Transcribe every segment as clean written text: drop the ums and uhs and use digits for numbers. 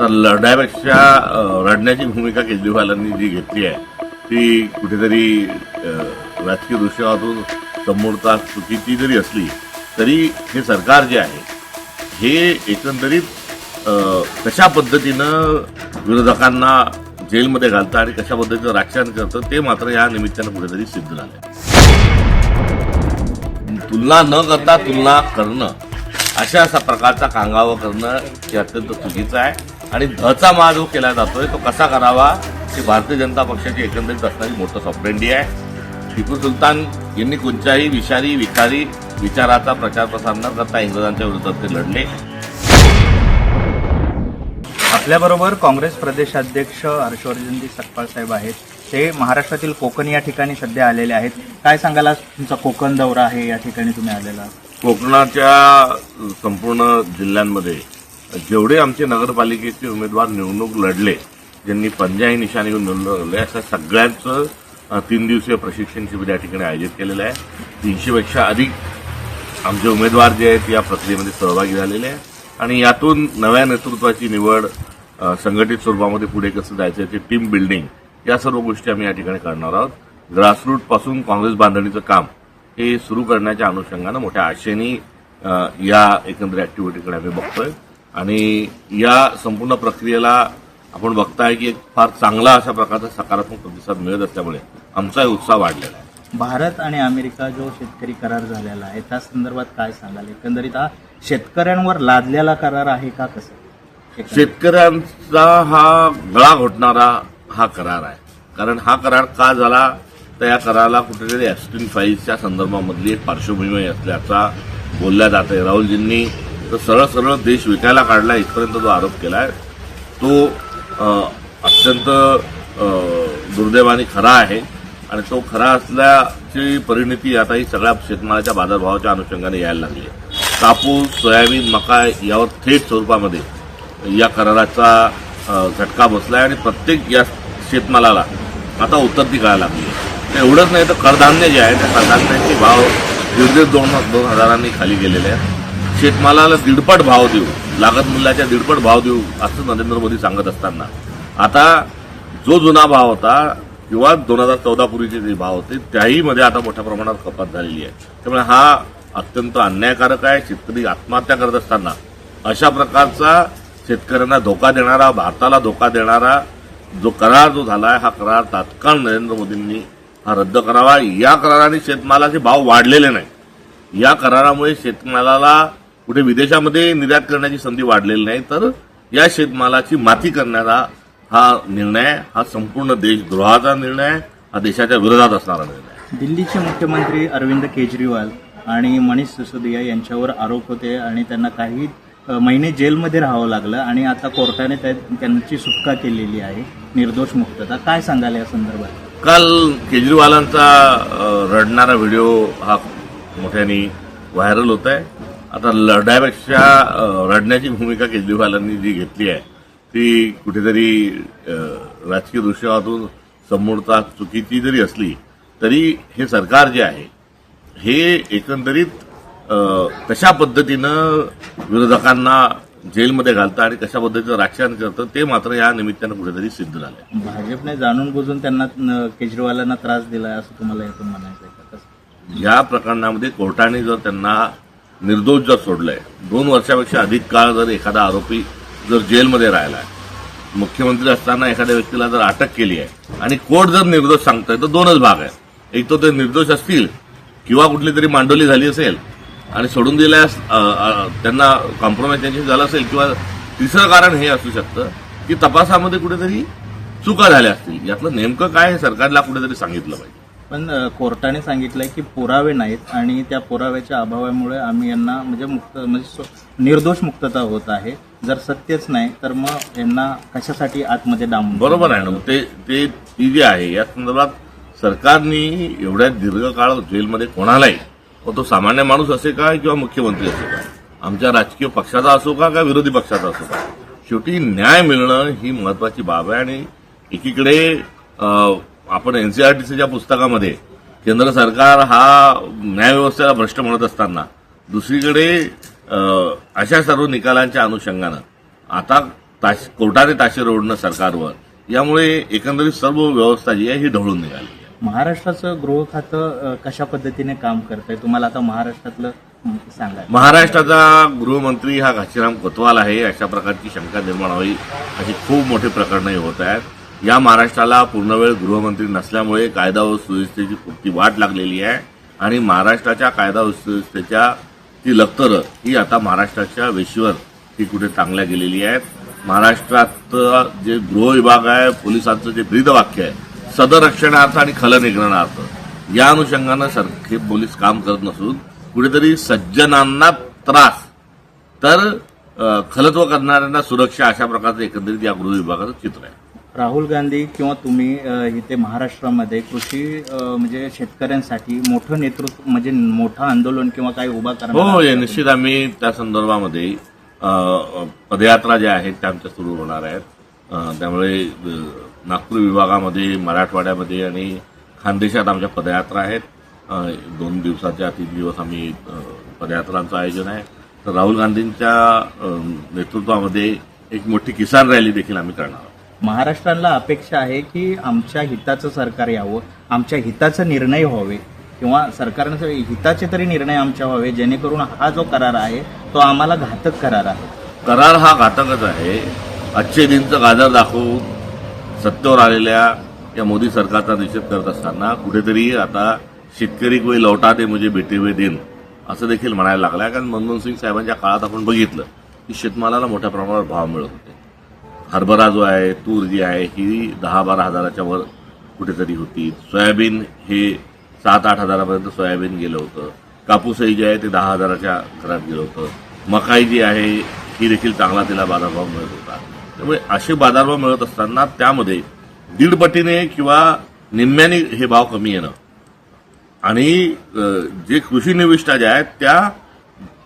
आता लढण्यापेक्षा रडण्याची भूमिका केजरीवालांनी जी घेतली आहे ती कुठेतरी राजकीय दृष्टिकोनातून समोरता चुकीची जरी असली तरी हे सरकार जे आहे हे एकंदरीत कशा पद्धतीनं विरोधकांना जेलमध्ये घालतं आणि कशा पद्धतीचं राजकारण करतं ते मात्र या निमित्तानं कुठेतरी सिद्ध झालं. तुलना न करता तुलना करणं अशा प्रकारचा कांगावा करणं हे अत्यंत चुकीचं आहे आणि धचा मा जो केला जातोय तो कसा करावा ही भारतीय जनता पक्षाची एकंदरीत असणारी मोठं स्वप्रेंडी आहे. टिपू सुलतान यांनी कोणत्याही विखारी विचाराचा प्रचार प्रसार न करता इंग्रजांच्या विरोधात ते लढले. आपल्याबरोबर काँग्रेस प्रदेशाध्यक्ष हर्षवर्धनजी सकपाळ साहेब आहेत. ते महाराष्ट्रातील कोकण या ठिकाणी सध्या आलेले आहेत. काय सांगाल, आज तुमचा कोकण दौरा आहे, या ठिकाणी तुम्ही आलेला? कोकणाच्या संपूर्ण जिल्ह्यांमध्ये जेवढे आमचे नगरपालिकेचे उमेदवार निवडणूक लढले, ज्यांनी पंजाही निशाणी घेऊन निवडणूक लढले, अशा सगळ्यांचं 3 दिवसीय प्रशिक्षण शिबिर या ठिकाणी आयोजित केलेलं आहे. 300पेक्षा अधिक आमचे उमेदवार जे आहेत या प्रक्रियेमध्ये सहभागी झालेले आहेत आणि यातून नव्या नेतृत्वाची निवड, संघटित स्वरूपामध्ये पुढे कसं जायचं याची टीम बिल्डिंग, या सर्व गोष्टी आम्ही या ठिकाणी करणार आहोत. ग्रासरूट पासून काँग्रेस बांधणीचं काम हे सुरू करण्याच्या अनुषंगानं मोठ्या आशेने या एकंदर ऍक्टिव्हिटीकडे आम्ही बघतोय आणि या संपूर्ण प्रक्रियेला आपण बघताय की एक फार चांगला अशा प्रकारचा सकारात्मक प्रतिसाद मिळत असल्यामुळे आमचा उत्साह वाढलेला आहे. भारत आणि अमेरिका जो शेतकरी करार झालेला आहे त्या संदर्भात काय सांगाल? एकंदरीत हा शेतकऱ्यांवर लादलेला करार आहे का? कसं शेतकऱ्यांचा हा गळा घोटणारा हा करार आहे. कारण हा करार का झाला तर या कराराला कुठेतरी ॲप्स्टीन फाईल्सच्या संदर्भामधली एक पार्श्वभूमी असल्याचा बोलल्या जात आहे. राहुलजींनी तर सरळ सरळ देश विकायला काढला इथपर्यंत जो आरोप केलाय तो अत्यंत दुर्दैवाने खरा आहे आणि तो खरा असल्याची परिणती आता ही सगळ्या शेतमालाच्या बाजारभावाच्या अनुषंगाने यायला लागली आहे. कापूस, सोयाबीन, मका यावर थेट स्वरूपामध्ये या कराराचा झटका बसलाय आणि प्रत्येक या शेतमालाला आता उतरती कळायला लागली आहे. एवढंच नाही तर कडधान्य जे आहे त्या कडधान्याचे भाव 1,500-2,000 खाली गेलेले आहेत. शेतमालाला 1.5 भाव देऊ, लागत मूल्याच्या 1.5 भाव देऊ असं नरेंद्र मोदी सांगत असताना आता जो जुना भाव होता किंवा 2014 पूर्वीचे जे भाव होते त्याही मध्ये आता मोठ्या प्रमाणात कपात झालेली आहे. त्यामुळे हा अत्यंत अन्यायकारक आहे. शेतकरी आत्महत्या करत असताना अशा प्रकारचा शेतकऱ्यांना धोका देणारा, भारताला धोका देणारा जो करार जो झालाय हा करार तात्काळ नरेंद्र मोदींनी हा रद्द करावा. या कराराने शेतमालाचे भाव वाढलेले नाही. या करारामुळे शेतमालाला कुठे विदेशामध्ये निर्यात करण्याची संधी वाढलेली नाही तर या शेतमालाची माती करण्याचा हा निर्णय हा संपूर्ण देशद्रोहाचा निर्णय आहे. हा देशाच्या विरोधात असणारा निर्णय आहे. दिल्लीचे मुख्यमंत्री अरविंद केजरीवाल आणि मनीष सिसोदिया यांच्यावर आरोप होते आणि त्यांना काही महिने जेलमध्ये राहावं लागलं आणि आता कोर्टाने त्यांची सुटका केलेली आहे, निर्दोष मुक्तता. काय सांगाल या संदर्भात? काल केजरीवालांचा रडणारा व्हिडिओ हा मोठ्याने व्हायरल होत आहे. आता लढण्यापेक्षा रडण्याची भूमिका केजरीवालांनी जी घेतली आहे ती कुठेतरी राजकीय दृष्टिकोनातून समोरता चुकीची जरी असली तरी हे सरकार जे आहे हे एकंदरीत कशा पद्धतीनं विरोधकांना जेलमध्ये घालतं आणि कशा पद्धतीचं राजकारण करतं ते मात्र या निमित्तानं कुठेतरी सिद्ध झालंय. भाजपने जाणून बुजून त्यांना केजरीवालांना त्रास दिलाय असं तुम्हाला यातून म्हणायचं आहे का? या प्रकरणामध्ये कोर्टाने जर त्यांना निर्दोष जर सोडलंय, 2 वर्षापेक्षा अधिक काळ जर एखादा आरोपी जर जेलमध्ये राहिलाय, मुख्यमंत्री असताना एखाद्या व्यक्तीला जर अटक केली आहे आणि कोर्ट जर निर्दोष सांगतोय तर 2च भाग आहेत. एक तो ते निर्दोष असतील किंवा कुठली तरी मांडोली झाली असेल आणि सोडून दिल्यास त्यांना कॉम्प्रोमाइज त्यांची झालं असेल किंवा तिसरं कारण हे असू शकतं की तपासामध्ये कुठेतरी चुका झाल्या असतील. यातलं नेमकं काय हे सरकारला कुठेतरी सांगितलं पाहिजे. पण कोर्टाने सांगितलंय की पुरावे नाहीत आणि त्या पुराव्याच्या अभावामुळे आम्ही यांना म्हणजे निर्दोष मुक्तता होत आहे. जर सत्यच नाही तर मग यांना कशासाठी आतमध्ये डांबून? बरोबर आहे ना. ते ती जी आहे या संदर्भात सरकारने एवढ्या दीर्घकाळ जेलमध्ये कोणालाही, तो सामान्य माणूस असे का किंवा मुख्यमंत्री असो का, आमच्या राजकीय पक्षाचा असो का विरोधी पक्षाचा असो का, शेवटी न्याय मिळणं ही महत्वाची बाब आहे. आणि एकीकडे आपण एनसीआरटीसीच्या पुस्तकामध्ये केंद्र सरकार हा न्यायव्यवस्थेला भ्रष्ट म्हणत असताना दुसरीकडे अशा सर्व निकालांच्या अनुषंगानं आता कोर्टाने ताशेर ओढणं सरकारवर, यामुळे एकंदरीत सर्व व्यवस्था जी आहे ही ढवळून निघाली आहे. महाराष्ट्राचं गृह खातं कशा पद्धतीने काम करतंय तुम्हाला आता महाराष्ट्रातलं सांगा. महाराष्ट्राचा गृहमंत्री हा घाशीराम कोतवाल आहे, अशा प्रकारची शंका निर्माण व्हावी अशी खूप मोठी प्रकरणंही होत आहेत. या महाराष्ट्राला पूर्णवेळ गृहमंत्री नसल्यामुळे कायदा व सुव्यवस्थेची पुरती वाट लागलेली आहे आणि महाराष्ट्राच्या कायदा व सुव्यवस्थेच्या ती लक्तरं ही आता महाराष्ट्राच्या वेशीवर ही कुठे टांगल्या गेलेली आहेत. महाराष्ट्रात जे गृह विभाग आहे, पोलिसांचं जे ब्रीदवाक्य आहे, सदरक्षणार्थ आणि खलनिग्रहणार्थ, या अनुषंगानं हे पोलीस काम करत नसून कुठेतरी सज्जनांना त्रास तर खलत्व करणाऱ्यांना सुरक्षा, अशा प्रकारचं एकंदरीत या गृह विभागाचं चित्र आहे. राहुल गांधी किंवा तुम्ही इथे महाराष्ट्रामध्ये कृषी म्हणजे शेतकऱ्यांसाठी मोठं नेतृत्व म्हणजे मोठं आंदोलन किंवा काही उभा करणार? हो, निश्चित आम्ही त्या संदर्भामध्ये पदयात्रा ज्या आहेत त्या आमच्या सुरू होणार आहेत. त्यामुळे नागपूर विभागामध्ये, मराठवाड्यामध्ये आणि खानदेशात आमच्या पदयात्रा आहेत. 2 दिवसाच्या 3 दिवस आम्ही पदयात्रांचं आयोजन आहे. तर राहुल गांधींच्या नेतृत्वामध्ये एक मोठी किसान रॅली देखील आम्ही करणार आहोत. महाराष्ट्राला अपेक्षा आहे की आमच्या हिताचं सरकार यावं, आमच्या हिताचे निर्णय व्हावे किंवा सरकारनं हिताचे तरी निर्णय आमच्या व्हावे, जेणेकरून हा जो करार आहे तो आम्हाला घातक करार आहे. करार हा घातकच आहे. अच्छे दिनचं गाजर दाखवून सत्तेवर आलेल्या या मोदी सरकारचा निषेध करत असताना कुठेतरी आता शेतकरी कोई लौटा दे मुझे बेटे हुए दिन असं देखील म्हणायला लागलाय. कारण मनमोहन सिंग साहेबांच्या काळात आपण बघितलं की शेतमालाला मोठ्या प्रमाणावर भाव मिळत होते. हरभरा जो आहे, तूर जी आहे ही 10-12 हजाराच्या वर कुठेतरी होती. सोयाबीन हे 7-8 हजारापर्यंत सोयाबीन गेलं होतं. कापूसही जे आहे ते 10 हजाराच्या घरात गेलं होतं. मकाई जी आहे ही देखील चांगला तिला बाजारभाव मिळत होता. त्यामुळे असे बाजारभाव मिळत असताना त्यामध्ये 1.5 पटीने किंवा निम्म्याने हे भाव कमी येणं आणि जे कृषी निविष्ठा ज्या आहेत त्या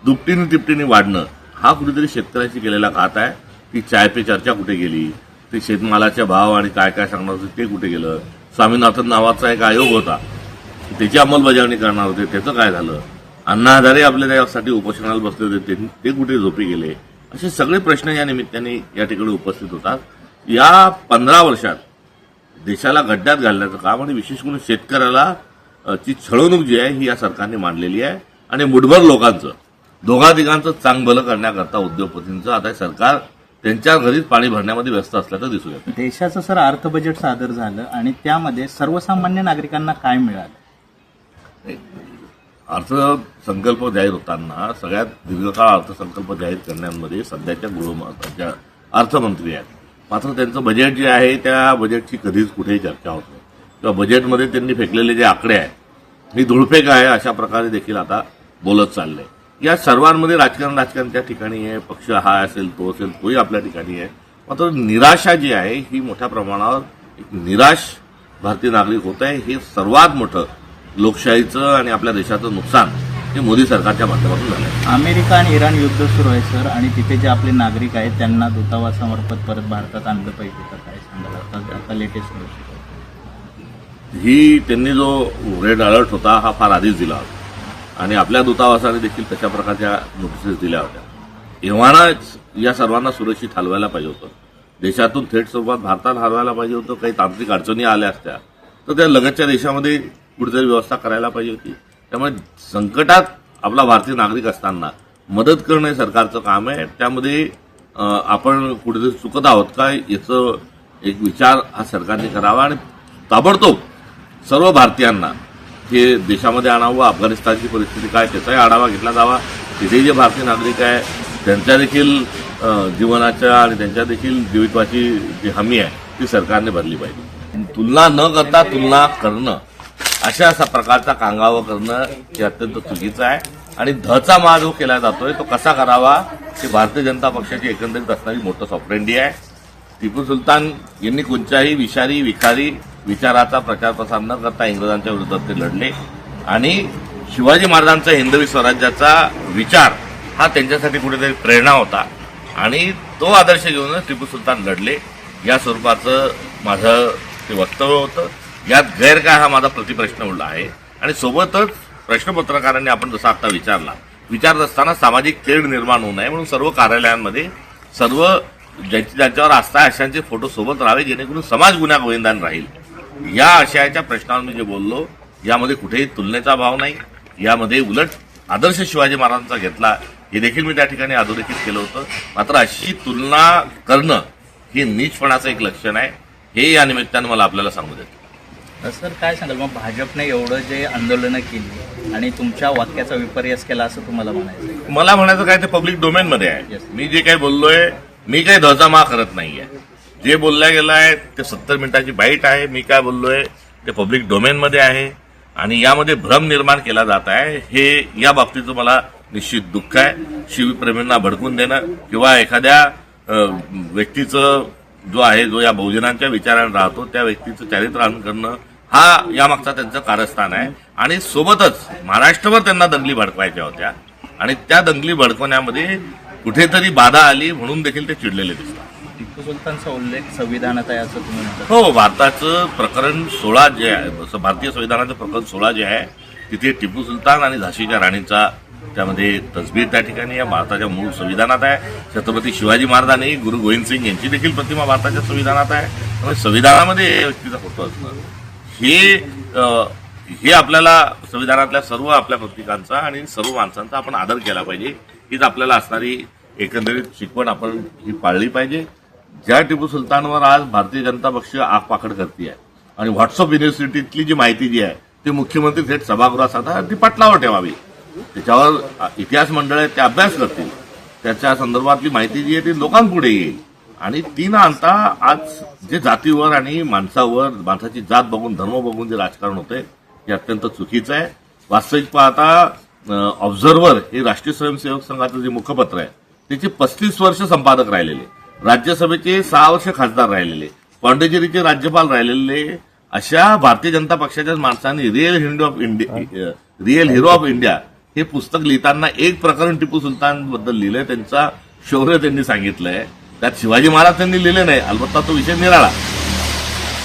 दुपटीने तिपटीने वाढणं, हा कुठेतरी शेतकऱ्याशी केलेला घात आहे. ती चाय पे चर्चा कुठे गेली, ते शेतमालाच्या भाव आणि काय काय सांगणार होते ते कुठे गेलं. स्वामीनाथन नावाचा एक आयोग होता, त्याची अंमलबजावणी करणार होते, त्याचं काय झालं. अण्णा हजारे आपल्या त्यासाठी उपोषणाला बसले होते, ते कुठे झोपी गेले. असे सगळे प्रश्न या निमित्ताने या ठिकाणी उपस्थित होतात. या 15 वर्षात देशाला गड्ड्यात घालण्याचं काम आणि विशेष करून शेतकऱ्याला ची छळवणूक जी आहे ही या सरकारने मांडलेली आहे आणि मुठभर लोकांचं, दोघातिघांचं चांगभलं करण्याकरता उद्योगपतींचं आता सरकार त्यांच्या घरीच पाणी भरण्यामध्ये व्यस्त असल्याचं दिसून येतं. देशाचं सर अर्थ बजेट सादर झालं आणि त्यामध्ये सर्वसामान्य नागरिकांना काय मिळालं? अर्थसंकल्प जाहीर होताना सगळ्यात दीर्घकाळ अर्थसंकल्प जाहीर करण्यामध्ये सध्याच्या अर्थमंत्री आहेत. मात्र त्यांचं बजेट जे आहे त्या बजेटची कधीच कुठेही चर्चा होत नाही किंवा बजेटमध्ये त्यांनी फेकलेले जे आकडे आहेत ही धुळफेक आहे अशा प्रकारे देखील आता बोलत चाललंय. या सर्वांमध्ये राजकारण त्या ठिकाणी आहे. पक्ष हा असेल तो असेल तोही आपल्या ठिकाणी आहे. मात्र निराशा जी आहे ही मोठ्या प्रमाणावर एक निराश भारतीय नागरिक होत आहे. हे सर्वात मोठं लोकशाहीचं आणि आपल्या देशाचं नुकसान हे मोदी सरकारच्या माध्यमातून झालं आहे. अमेरिका आणि इराण युद्ध सुरू आहे सर, आणि तिथे जे आपले नागरिक आहेत त्यांना दूतावासामार्फत परत भारतात आणलं पाहिजे तर काय सांगाल? आता लेटेस्ट ही त्यांनी जो रेड अलर्ट होता हा फार आधीच दिला होता आणि आपल्या दूतावासाने देखील तशा प्रकारच्या नोटिसेस दिल्या होत्या. एव्हानाच या सर्वांना सुरक्षित हलवायला पाहिजे होतं. देशातून थेट स्वरूपात भारतात हलवायला पाहिजे होतं. काही तांत्रिक अडचणी आल्या असत्या तर त्या लगतच्या देशामध्ये कुठेतरी व्यवस्था करायला पाहिजे होती. त्यामुळे संकटात आपला भारतीय नागरिक असताना मदत करणं हे सरकारचं काम आहे. त्यामध्ये आपण कुठेतरी चुकत आहोत का याचं एक विचार हा सरकारने करावा आणि ताबडतोब सर्व भारतीयांना हे देशामध्ये आणावं. अफगाणिस्तानची परिस्थिती काय त्याचाही आढावा घेतला जावा. तिथे जे भारतीय नागरिक आहे त्यांच्या देखील जीवनाच्या आणि त्यांच्या देखील जीवितवाची जी हमी आहे ती सरकारने भरली पाहिजे. तुलना न करता तुलना करणं अशा प्रकारचा कांगावा करणं हे अत्यंत चुकीचं आहे आणि धचा मा जो केला जातोय तो कसा करावा हे भारतीय जनता पक्षाची एकंदरीत असणारी मोठं सॉफ्टवेंडी आहे. टिपू सुलतान यांनी कोणत्याही विषारी विखारी विचाराचा प्रचार प्रसार न करता इंग्रजांच्या विरोधात ते लढले आणि शिवाजी महाराजांचा हिंदवी स्वराज्याचा विचार हा त्यांच्यासाठी कुठेतरी प्रेरणा होता आणि तो आदर्श घेऊनच टिपू सुलतान लढले. या स्वरूपाचं माझं ते वक्तव्य होतं. यात गैर काय हा माझा प्रतिप्रश्न उरला आहे आणि सोबतच प्रश्नपत्रकारांनी आपण जसा आता विचारत असताना सामाजिक तेढ निर्माण होऊ नये म्हणून सर्व कार्यालयांमध्ये सर्व ज्यांच्यावर आस्था आहे अशांचे फोटो सोबत राहावे, जेणेकरून समाज गुन्हा गोविंदान राहील. या आशयाच्या प्रश्नावर मी जे बोललो, यामध्ये कुठेही तुलनेचा भाव नाही. यामध्ये उलट आदर्श शिवाजी महाराजांचा घेतला हे देखील मी त्या ठिकाणी अधोरेखित केलं होतं. मात्र अशी तुलना करणं हे नीचपणाचं एक लक्षण आहे, हे या निमित्तानं मला आपल्याला सांगू देतं. सर काय सांगाल मग भाजपने एवढं जे आंदोलनं केली आणि तुमच्या वाक्याचा विपर्यास केला असं तुम्हाला म्हणायचं आहे? मला म्हणायचं काय, ते पब्लिक डोमेनमध्ये आहे. Yes. मी जे काही बोललोय, मी काही धजामा करत नाहीये. जे बोलल्या गेलं आहे ते 70 मिनिटाची बाईट आहे. मी काय बोललोय ते पब्लिक डोमेनमध्ये आहे आणि यामध्ये भ्रम निर्माण केला जात आहे, हे या बाबतीचं मला निश्चित दुःख आहे. शिवप्रेमींना भडकून देणं किंवा एखाद्या व्यक्तीचं जो या बहुजनांच्या विचाराने राहतो त्या व्यक्तीचं चारित्र्यहनन करणं हा यामागचा त्यांचं कारस्थान आहे. आणि सोबतच महाराष्ट्रभर त्यांना दंगली भडकवायच्या होत्या आणि त्या दंगली भडकवण्यामध्ये कुठेतरी बाधा आली म्हणून देखील ते चिडलेले दिसतात. टिपू सुलतानचा उल्लेख संविधानात आहे असं तुम्ही म्हणता? हो, भारताचं प्रकरण 16 जे आहे, भारतीय संविधानाचं प्रकरण 16 जे आहे, तिथे टिपू सुलतान आणि झाशीच्या राणीचा त्यामध्ये तसबीर त्या ठिकाणी या भारताच्या मूळ संविधानात आहे. छत्रपती शिवाजी महाराज आणि गुरु गोविंद सिंग यांची देखील प्रतिमा भारताच्या संविधानात आहे. त्यामुळे संविधानामध्ये या व्यक्तीचा फोटो असणं हे आपल्याला संविधानातल्या सर्व आपल्या प्रतीकांचा आणि सर्व माणसांचा आपण आदर केला पाहिजे. हीच आपल्याला असणारी एकंदरीत शिकवण आपण ही पाळली पाहिजे. ज्या टिपू सुलतानवर आज भारतीय जनता पक्ष आगपाखड करते आहे आणि व्हॉट्सअप युनिव्हर्सिटीतली जी माहिती जी आहे ती मुख्यमंत्री थेट सभागृहात आता ती पटलावर ठेवावी. त्याच्यावर इतिहास मंडळ आहे ते अभ्यास करतील. त्याच्या संदर्भातली माहिती जी आहे ती लोकांपुढे येईल आणि ती न आणता आज जे जातीवर आणि माणसाची जात बघून धर्म बघून जे राजकारण होतंय हे अत्यंत चुकीचं आहे. वास्तविक पाहता ऑब्झर्व्हर हे राष्ट्रीय स्वयंसेवक संघाचं जे मुखपत्र आहे त्याचे 35 वर्ष संपादक राहिलेले, राज्यसभेचे 6 वर्ष खासदार राहिलेले, पॉंडिचेरीचे राज्यपाल राहिलेले अशा भारतीय जनता पक्षाच्याच माणसांनी रिअल हिरो ऑफ इंडिया हे पुस्तक लिहिताना एक प्रकरण टिपू सुलतान बद्दल लिहिलंय. त्यांचा शौर्य त्यांनी सांगितलंय. त्यात शिवाजी महाराज त्यांनी लिहिले नाही, अलबत्ता तो विषय निराळा.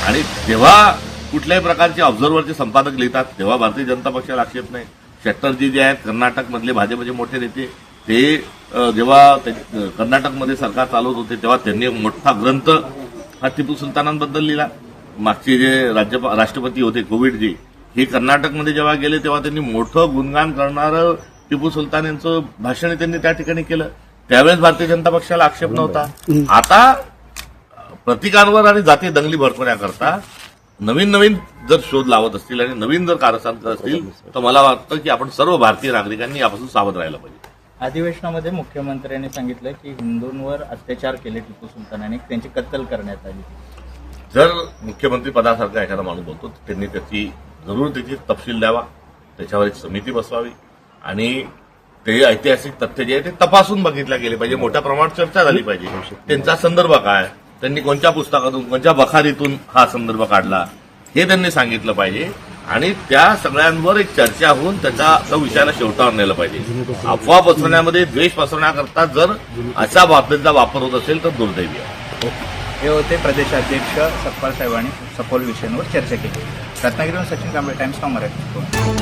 आणि तेव्हा कुठल्याही प्रकारचे ऑब्झर्व्हरचे संपादक लिहितात तेव्हा भारतीय जनता पक्षाला आक्षेप नाही. शेट्टरजी जे आहेत कर्नाटकमधले भाजपचे मोठे नेते, ते जेव्हा कर्नाटकमध्ये सरकार चालवत होते तेव्हा त्यांनी एक मोठा ग्रंथ हा टिपू सुलतानांबद्दल लिहिला. मागचे जे राष्ट्रपती होते कोविडजी, हे कर्नाटकमध्ये जेव्हा गेले तेव्हा त्यांनी मोठं गुणगान करणारं टिपू सुलतान यांचं भाषण त्यांनी त्या ठिकाणी केलं. त्यावेळेस भारतीय जनता पक्षाला आक्षेप नव्हता. आता प्रतिकांवर आणि जातीय दंगली भडकवण्याकरता नवीन जर शोध लावत असतील आणि नवीन जर कारस्थान करत असतील तर मला वाटतं की आपण सर्व भारतीय नागरिकांनी यापासून सावध राहायला पाहिजे. अधिवेशनामध्ये मुख्यमंत्र्यांनी सांगितलं की हिंदूंवर अत्याचार केले टिपू सुलतानाने, त्यांची कत्तल करण्यात आली. जर मुख्यमंत्री पदासारखा एखादा माणूस बोलतो तर त्यांनी त्याची तपशील द्यावा, त्याच्यावर एक समिती बसवावी आणि ते ऐतिहासिक तथ्य जे आहे ते तपासून बघितल्या गेले पाहिजे. मोठ्या प्रमाणात चर्चा झाली पाहिजे. त्यांचा संदर्भ काय, त्यांनी कोणत्या पुस्तकातून कोणत्या बखारीतून हा संदर्भ काढला हे त्यांनी सांगितलं पाहिजे आणि त्या सगळ्यांवर एक चर्चा होऊन त्याचा विषयाला शेवटावर नेलं पाहिजे. अफवा पसरवण्यामध्ये, द्वेष पसरवण्याकरता जर अशा बाबतीचा वापर होत असेल तर दुर्दैवी आहे. हे होते प्रदेशाध्यक्ष सतपाल साहेबांनी सखोल विषयांवर चर्चा केली. रत्नागिरीहून सचिन कांबळे, टाइम्स ऑफ मराठी.